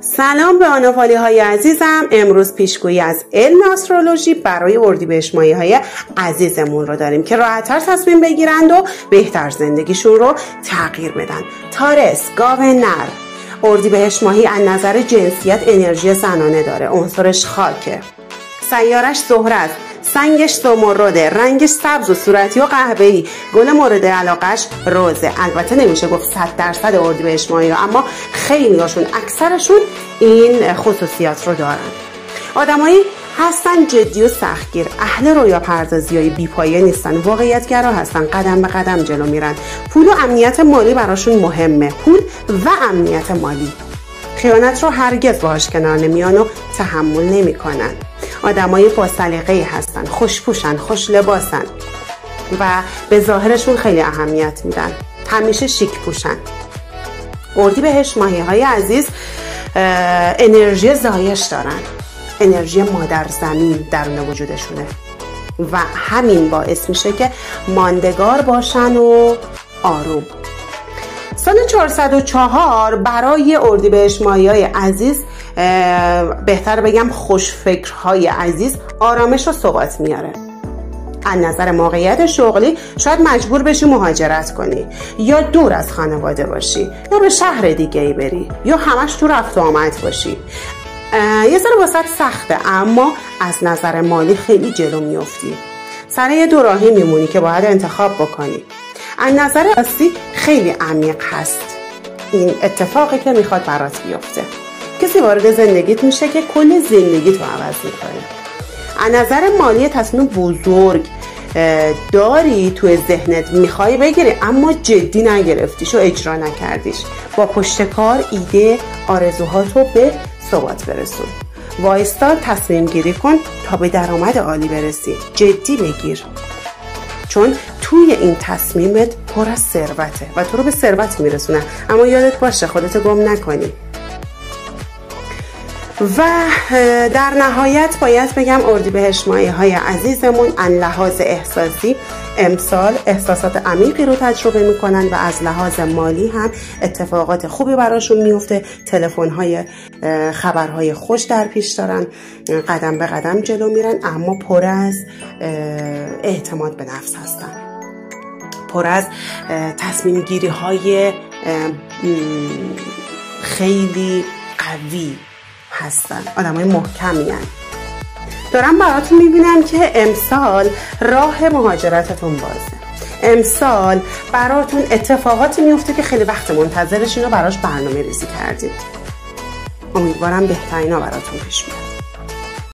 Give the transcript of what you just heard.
سلام به آنوفالی های عزیزم. امروز پیشگویی از علم استرولوژی برای اردیبهشت ماهی های عزیزمون رو داریم که راحت‌تر تصمیم بگیرند و بهتر زندگیشون رو تغییر بدن. تارس، گاو نر. اردیبهشت ماهی از نظر جنسیت انرژی زنانه داره. عنصرش خاکه. سیارش زهره است. سنگش زمرده، رنگش سبز و صورتی و قهوه‌ای. گل مورد علاقش روزه. البته نمیشه گفت 100% اردیبهشت ماهی ها، اما خیلیاشون، اکثرشون این خصوصیات رو دارن. آدمایی هستن جدی و سختگیر، اهل رویا پردازیای بی‌پایه نیستن، واقعیت‌گرا هستن، قدم به قدم جلو میرن. پول و امنیت مالی براشون مهمه. پول و امنیت مالی. خیانت رو هرگز باهاش کنار نمیان و تحمل نمیکنن. آدمای با سلیقه‌ای هستن، خوشپوشن، خوش لباسن و به ظاهرشون خیلی اهمیت میدن. همیشه شیک پوشن. اردیبهشت ماهی های عزیز انرژی زایش دارن. انرژی مادر زمین درون وجودشونه و همین باعث میشه که ماندگار باشن و آروم. سال 404 برای اردیبهشت ماهی های عزیز، بهتر بگم خوشفکرهای عزیز، آرامش و ثبات میاره. از نظر موقعیت شغلی شاید مجبور بشی مهاجرت کنی، یا دور از خانواده باشی، یا به شهر دیگه ای بری، یا همش تو رفت و آمد باشی. یه ذره واسط سخته، اما از نظر مالی خیلی جلو میافتی. سر یه دوراهی میمونی که باید انتخاب بکنی. از نظر راستی خیلی عمیق هست این اتفاقی که میخواد برات بیفته. کسی وارد زندگیت میشه که کل زندگی تو عوض میکنه. از نظر مالی تصمیم بزرگ داری تو ذهنت، میخوای بگیری اما جدی نگرفتیش و اجرا نکردیش. با پشت کار ایده آرزوهاتو به ثبات برسون. وایستا، تصمیم گیری کن تا به درآمد عالی برسی. جدی بگیر، چون توی این تصمیمت پر از ثروته و تو رو به ثروت میرسونه. اما یادت باشه خودت گم نکنی. و در نهایت باید بگم اردیبهشت ماهی های عزیزمون از لحاظ احساسی امسال احساسات عمیقی رو تجربه میکنن و از لحاظ مالی هم اتفاقات خوبی براشون میفته. تلفن‌های خبرهای خوش در پیش دارن، قدم به قدم جلو میرن، اما پر از اعتماد به نفس هستن، پر از تصمیم گیری های خیلی قوی هستن. آدمای محکمی هستن. دارم براتون میبینم که امسال راه مهاجرتتون بازه. امسال براتون اتفاقاتی میفته که خیلی وقت منتظرشین و براش برنامه ریزی کردید. امیدوارم بهترینا براتون پیش بیاد.